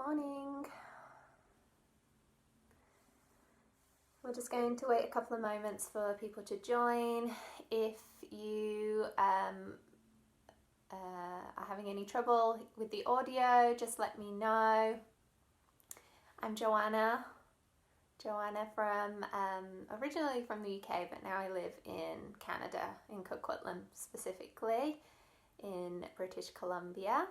morning. We're just going to wait a couple of moments for people to join. If you are having any trouble with the audio, just let me know. I'm Joanna from originally from the UK, but now I live in Canada, in Coquitlam specifically, in British Columbia.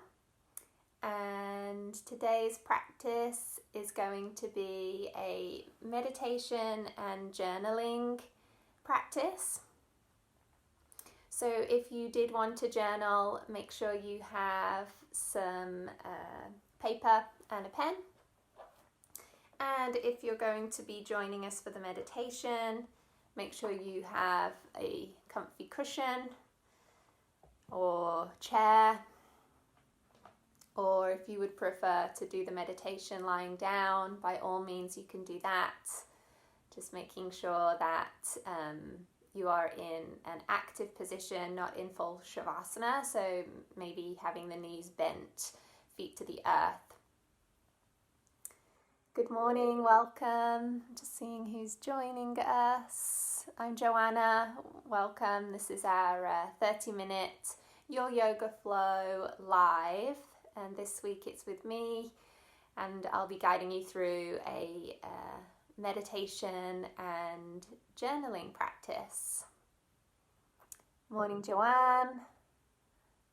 And today's practice is going to be a meditation and journaling practice. So if you did want to journal, make sure you have some paper and a pen. And if you're going to be joining us for the meditation, make sure you have a comfy cushion or chair. Or if you would prefer to do the meditation lying down, by all means you can do that. Just making sure that you are in an active position, not in full shavasana. So maybe having the knees bent, feet to the earth. Good morning, welcome. Just seeing who's joining us. I'm Joanna, welcome. This is our 30-minute Your Yoga Flow live. And this week it's with me, and I'll be guiding you through a meditation and journaling practice. Morning, Joanne.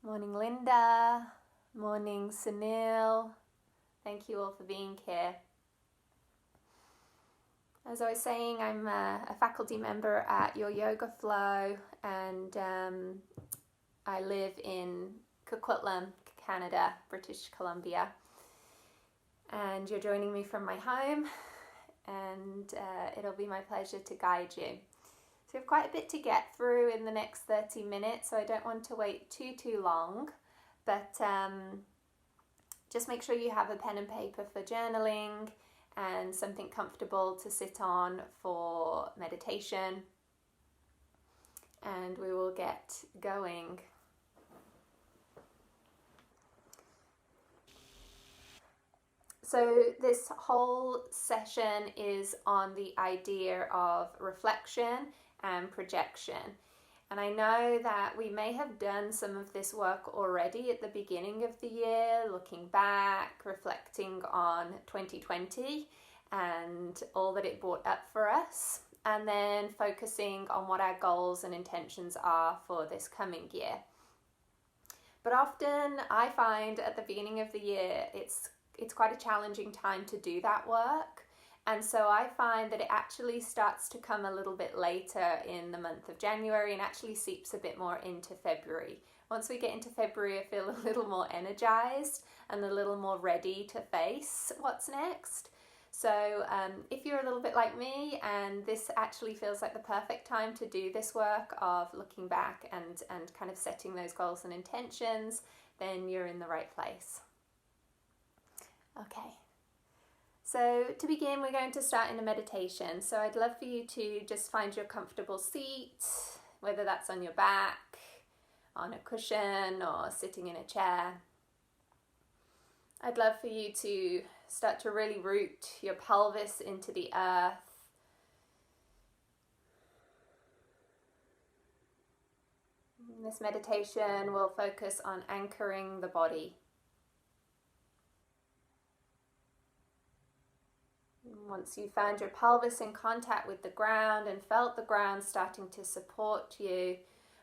Morning, Linda. Morning, Sunil. Thank you all for being here. As I was saying, I'm a faculty member at Your Yoga Flow, and I live in Coquitlam, Canada, British Columbia, and you're joining me from my home, and it'll be my pleasure to guide you. So we have quite a bit to get through in the next 30 minutes, so I don't want to wait too long, but just make sure you have a pen and paper for journaling and something comfortable to sit on for meditation, and we will get going. So this whole session is on the idea of reflection and projection. And I know that we may have done some of this work already at the beginning of the year, looking back, reflecting on 2020 and all that it brought up for us, and then focusing on what our goals and intentions are for this coming year. But often I find at the beginning of the year it's quite a challenging time to do that work, and so I find that it actually starts to come a little bit later in the month of January and actually seeps a bit more into February. Once we get into February, I feel a little more energized and a little more ready to face what's next. So if you're a little bit like me and this actually feels like the perfect time to do this work of looking back and kind of setting those goals and intentions, then you're in the right place. Okay, so to begin, we're going to start in a meditation. So I'd love for you to just find your comfortable seat, whether that's on your back, on a cushion, or sitting in a chair. I'd love for you to start to really root your pelvis into the earth. This meditation will focus on anchoring the body. Once you found your pelvis in contact with the ground and felt the ground starting to support you,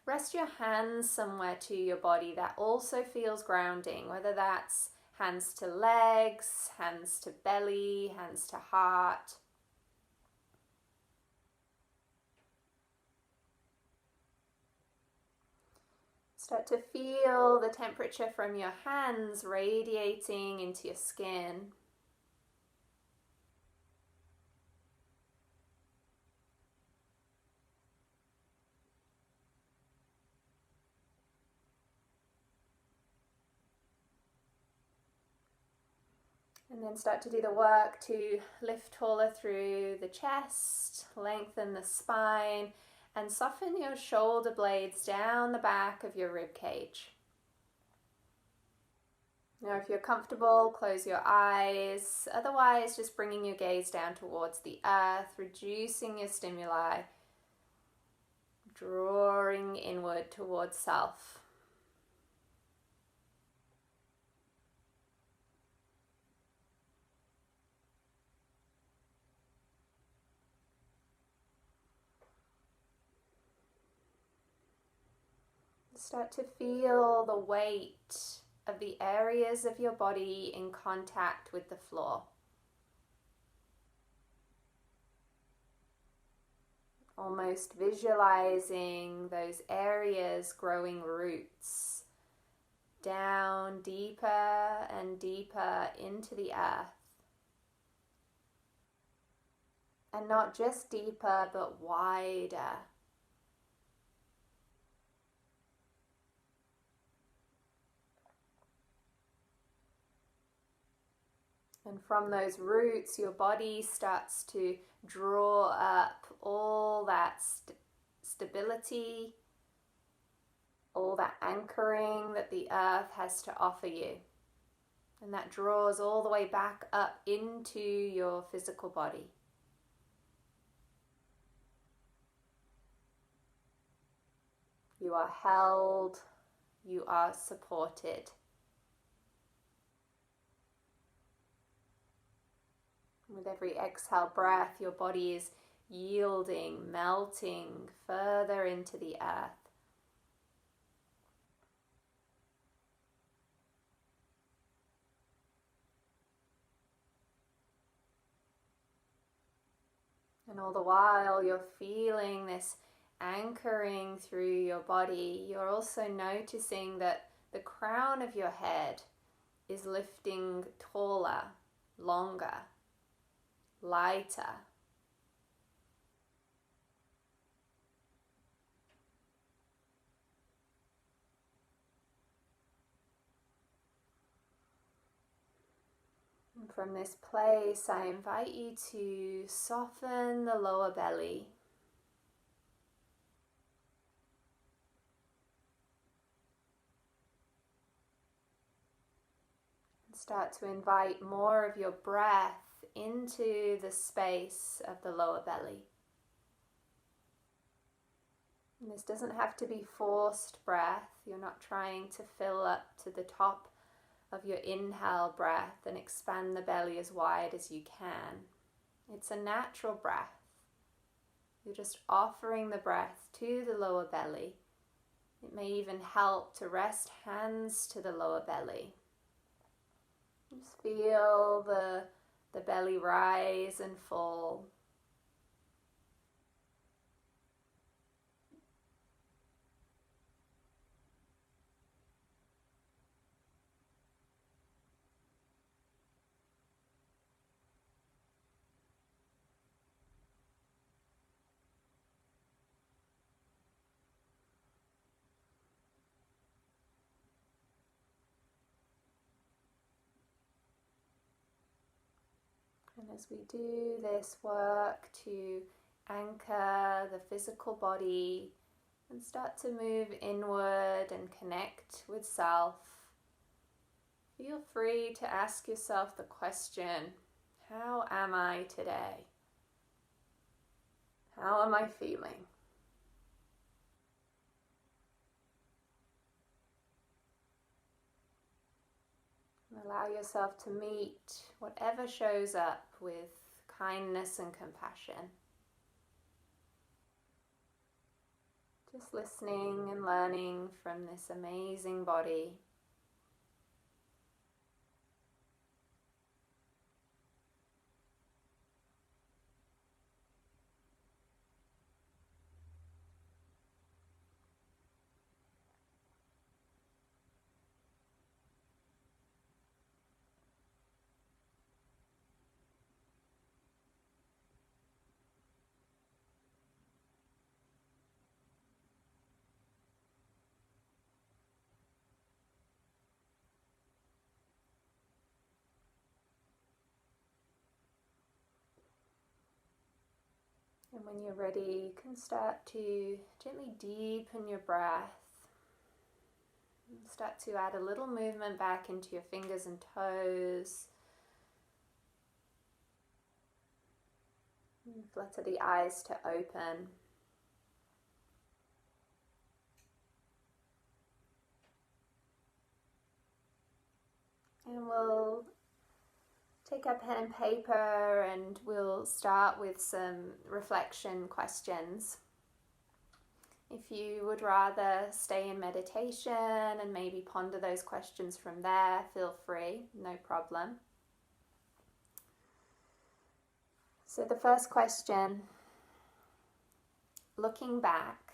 rest your hands somewhere to your body that also feels grounding, whether that's hands to legs, hands to belly, hands to heart. Start to feel the temperature from your hands radiating into your skin. And then start to do the work to lift taller through the chest, lengthen the spine, and soften your shoulder blades down the back of your rib cage. Now, if you're comfortable, close your eyes. Otherwise, just bringing your gaze down towards the earth, reducing your stimuli, drawing inward towards self. Start to feel the weight of the areas of your body in contact with the floor. Almost visualizing those areas growing roots down deeper and deeper into the earth. And not just deeper, but wider. And from those roots, your body starts to draw up all that stability, all that anchoring that the earth has to offer you. And that draws all the way back up into your physical body. You are held, you are supported. With every exhale breath, your body is yielding, melting further into the earth. And all the while you're feeling this anchoring through your body, you're also noticing that the crown of your head is lifting taller, longer, lighter. And from this place, I invite you to soften the lower belly. And start to invite more of your breath into the space of the lower belly. And this doesn't have to be forced breath. You're not trying to fill up to the top of your inhale breath and expand the belly as wide as you can. It's a natural breath. You're just offering the breath to the lower belly. It may even help to rest hands to the lower belly. Just feel the belly rise and fall. And as we do this work to anchor the physical body and start to move inward and connect with self, feel free to ask yourself the question, how am I today? How am I feeling? And allow yourself to meet whatever shows up with kindness and compassion. Just listening and learning from this amazing body. And when you're ready, you can start to gently deepen your breath. Start to add a little movement back into your fingers and toes. Flutter the eyes to open. And we'll take our pen and paper and we'll start with some reflection questions. If you would rather stay in meditation and maybe ponder those questions from there, feel free, no problem. So the first question, looking back,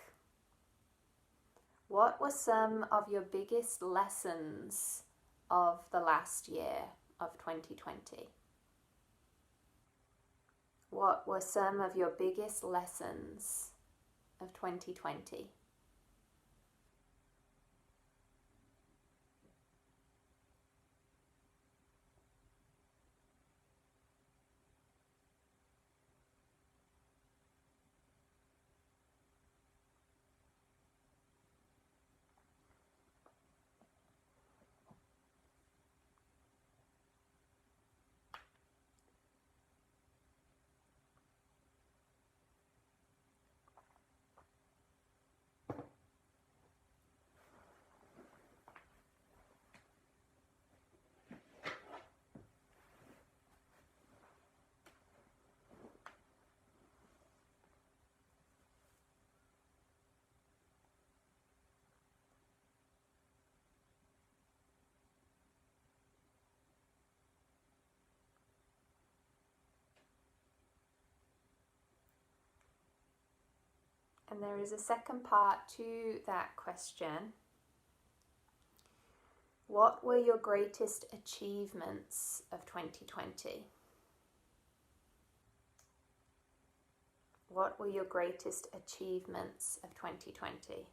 what were some of your biggest lessons of the last year of 2020? What were some of your biggest lessons of 2020? And there is a second part to that question. What were your greatest achievements of 2020? What were your greatest achievements of 2020?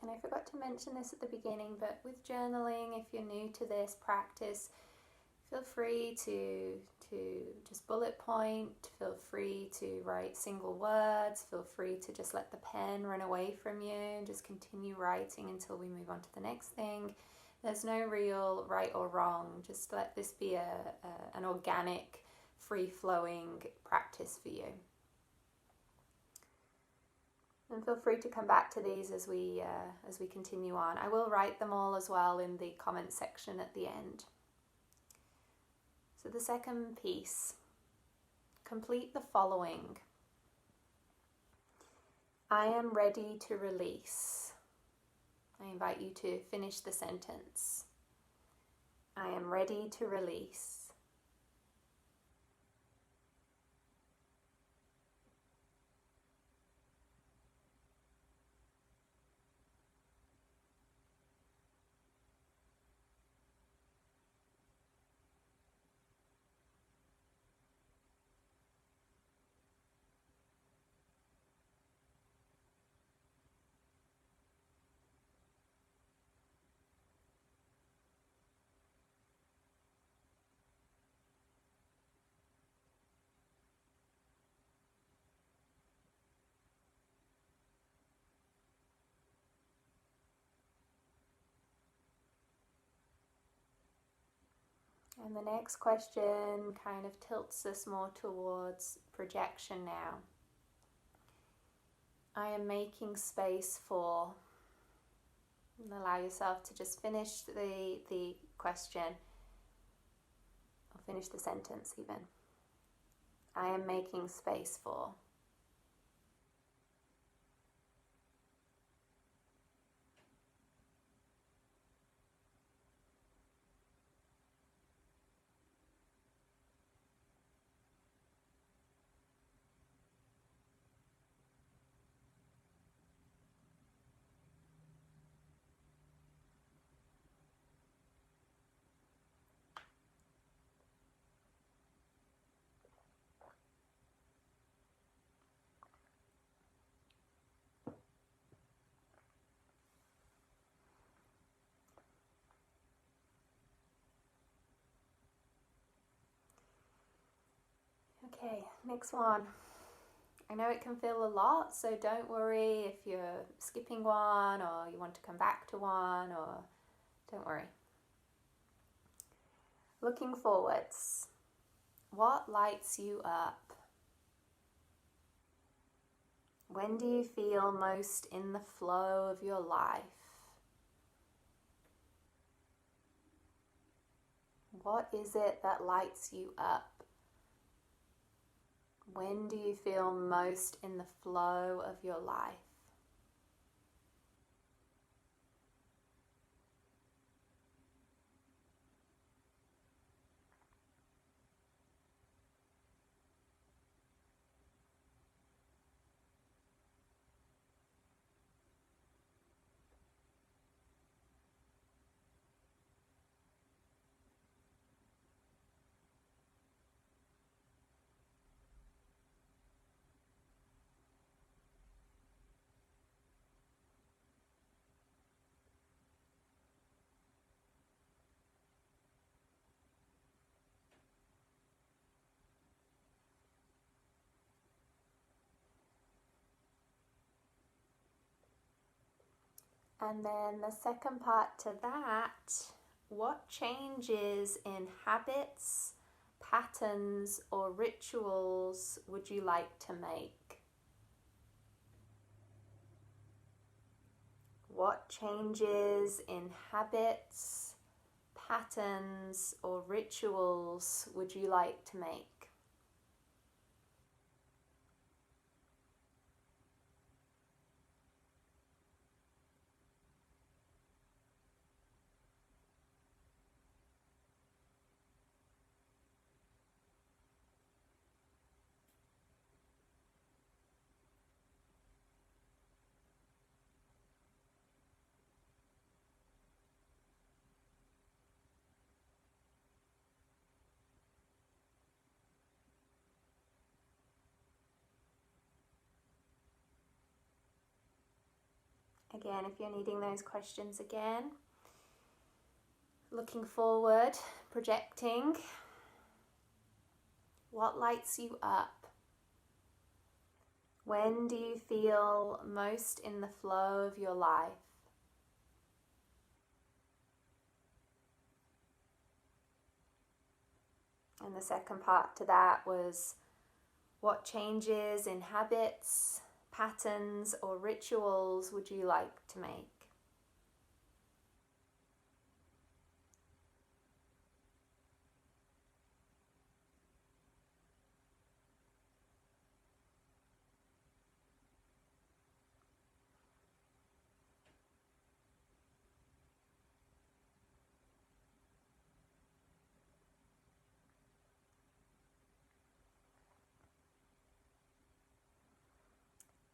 And I forgot to mention this at the beginning, but with journaling, if you're new to this practice, feel free to just bullet point, feel free to write single words, feel free to just let the pen run away from you and just continue writing until we move on to the next thing. There's no real right or wrong, just let this be an organic, free-flowing practice for you. And feel free to come back to these as we continue on. I will write them all as well in the comments section at the end. So the second piece, complete the following. I am ready to release. I invite you to finish the sentence. I am ready to release. And the next question kind of tilts us more towards projection now. I am making space for, and allow yourself to just finish the question, or finish the sentence even. I am making space for. Okay, next one. I know it can feel a lot, so don't worry if you're skipping one or you want to come back to one, or don't worry. Looking forwards. What lights you up? When do you feel most in the flow of your life? What is it that lights you up? When do you feel most in the flow of your life? And then the second part to that, what changes in habits, patterns, or rituals would you like to make? What changes in habits, patterns, or rituals would you like to make? Again, if you're needing those questions again, looking forward, projecting. What lights you up? When do you feel most in the flow of your life? And the second part to that was, what changes in habits, patterns, or rituals would you like to make?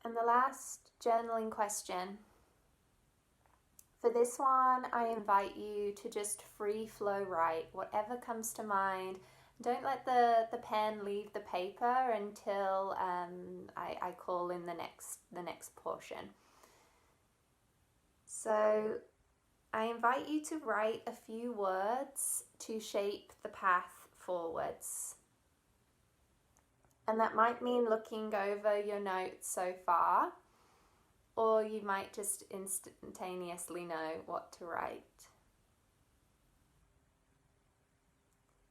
And the last journaling question. For this one, I invite you to just free flow write whatever comes to mind. Don't let the pen leave the paper until I call in the next portion. So I invite you to write a few words to shape the path forwards. And that might mean looking over your notes so far, or you might just instantaneously know what to write.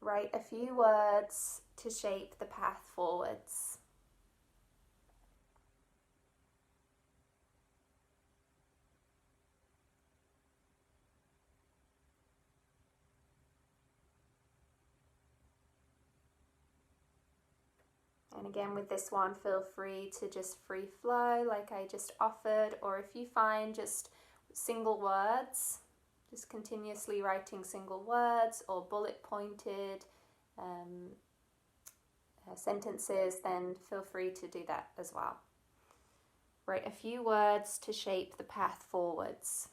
write a few words to shape the path forwards. And again, with this one, feel free to just free flow like I just offered, or if you find just single words, just continuously writing single words or bullet pointed sentences, then feel free to do that as well. Write a few words to shape the path forwards.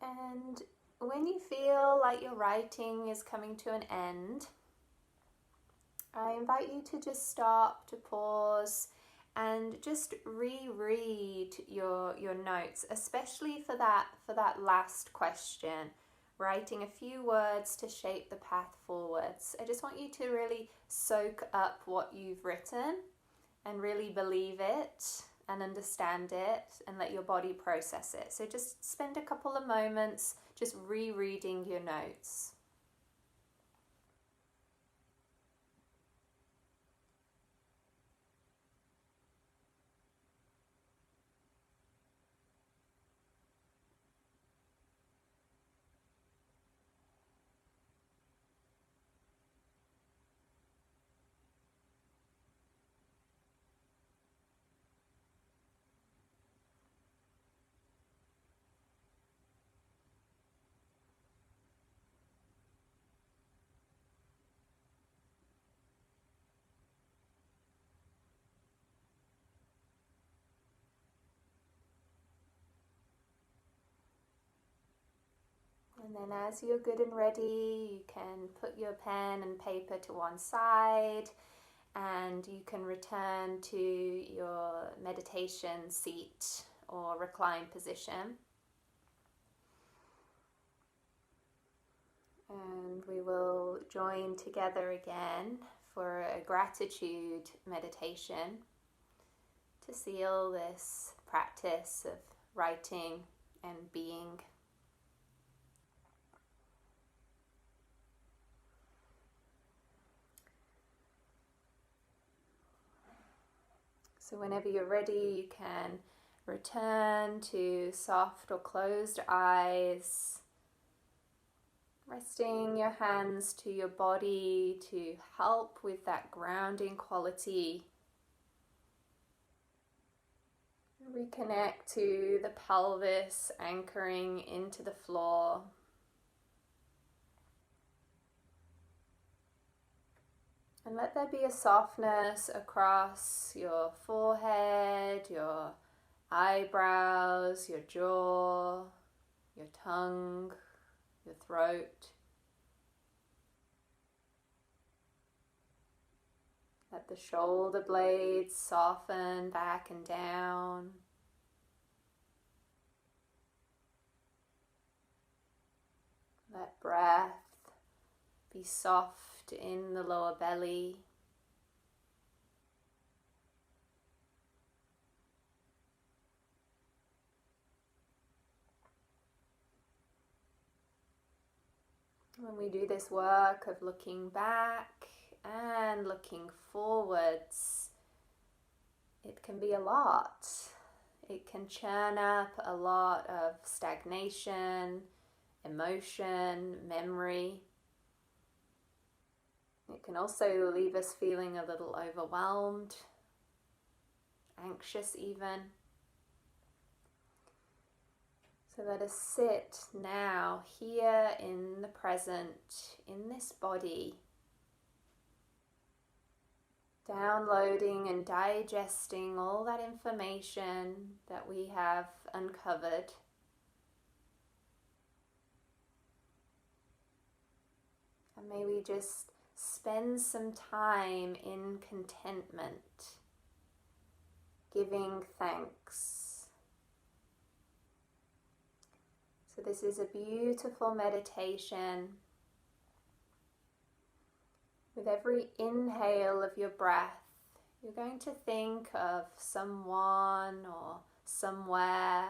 And when you feel like your writing is coming to an end, I invite you to just stop, to pause, and just reread your notes, especially for that last question, writing a few words to shape the path forwards. I just want you to really soak up what you've written and really believe it and understand it and let your body process it. So just spend a couple of moments just rereading your notes. And then as you're good and ready, you can put your pen and paper to one side and you can return to your meditation seat or recline position. And we will join together again for a gratitude meditation to seal this practice of writing and being. So whenever you're ready, you can return to soft or closed eyes, resting your hands to your body to help with that grounding quality. Reconnect to the pelvis anchoring into the floor. And let there be a softness across your forehead, your eyebrows, your jaw, your tongue, your throat. Let the shoulder blades soften back and down. Let breath be soft in the lower belly. When we do this work of looking back and looking forwards, it can be a lot. it can churn up a lot of stagnation, emotion, memory. It can also leave us feeling a little overwhelmed, anxious even. So let us sit now here in the present, in this body, downloading and digesting all that information that we have uncovered. And may we just spend some time in contentment, giving thanks. So this is a beautiful meditation. With every inhale of your breath, you're going to think of someone or somewhere,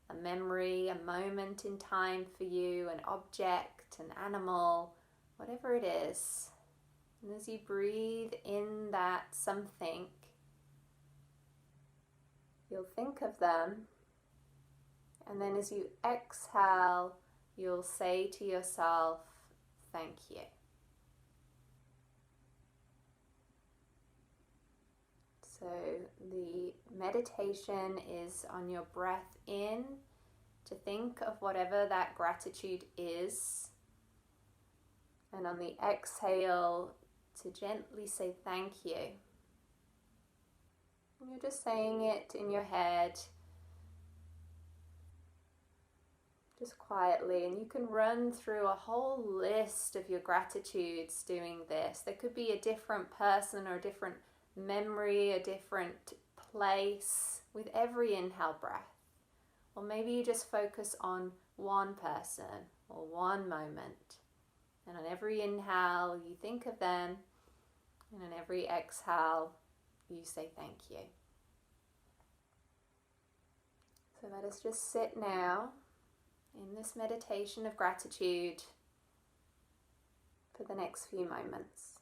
a memory, a moment in time for you, an object, an animal, whatever it is. And as you breathe in that something, you'll think of them. And then as you exhale, you'll say to yourself, thank you. So the meditation is on your breath in, to think of whatever that gratitude is. And on the exhale, to gently say thank you. And you're just saying it in your head, just quietly. And you can run through a whole list of your gratitudes doing this. There could be a different person or a different memory, a different place with every inhale breath. Or maybe you just focus on one person or one moment. And on every inhale, you think of them. And on every exhale, you say thank you. So let us just sit now in this meditation of gratitude for the next few moments.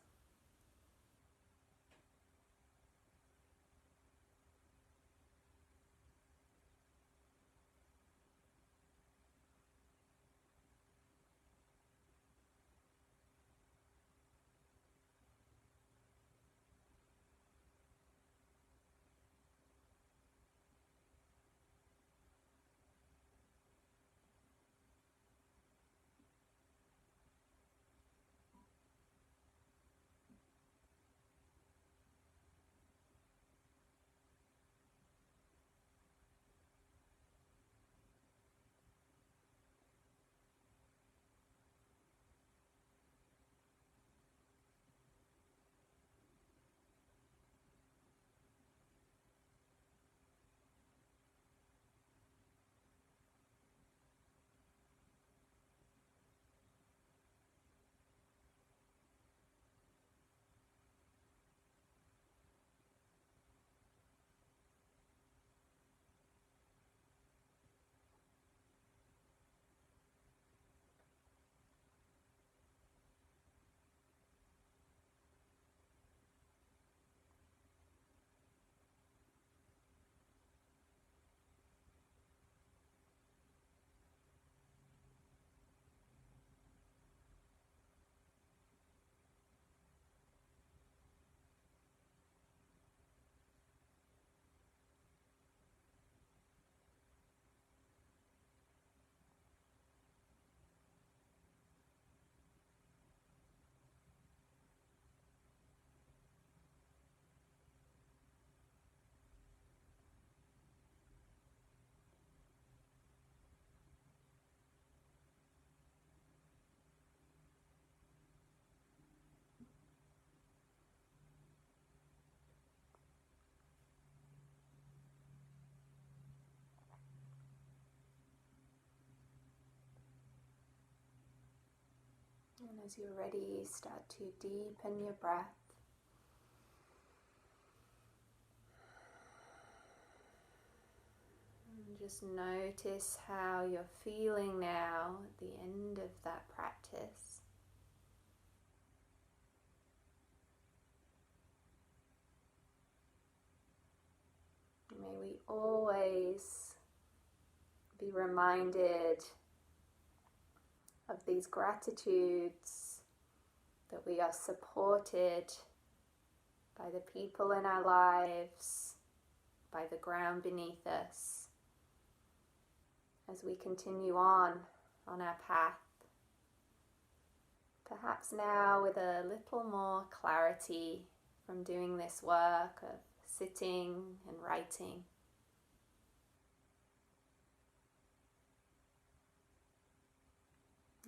And as you're ready, start to deepen your breath. And just notice how you're feeling now at the end of that practice. You May we always be reminded of these gratitudes, that we are supported by the people in our lives, by the ground beneath us, as we continue on our path. Perhaps now with a little more clarity from doing this work of sitting and writing.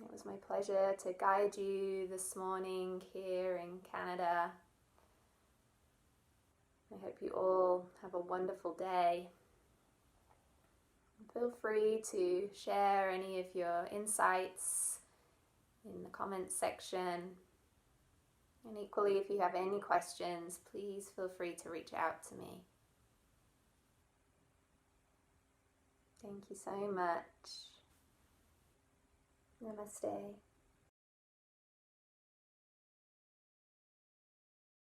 It was my pleasure to guide you this morning here in Canada. I hope you all have a wonderful day. Feel free to share any of your insights in the comments section. And equally, if you have any questions, please feel free to reach out to me. Thank you so much. Namaste.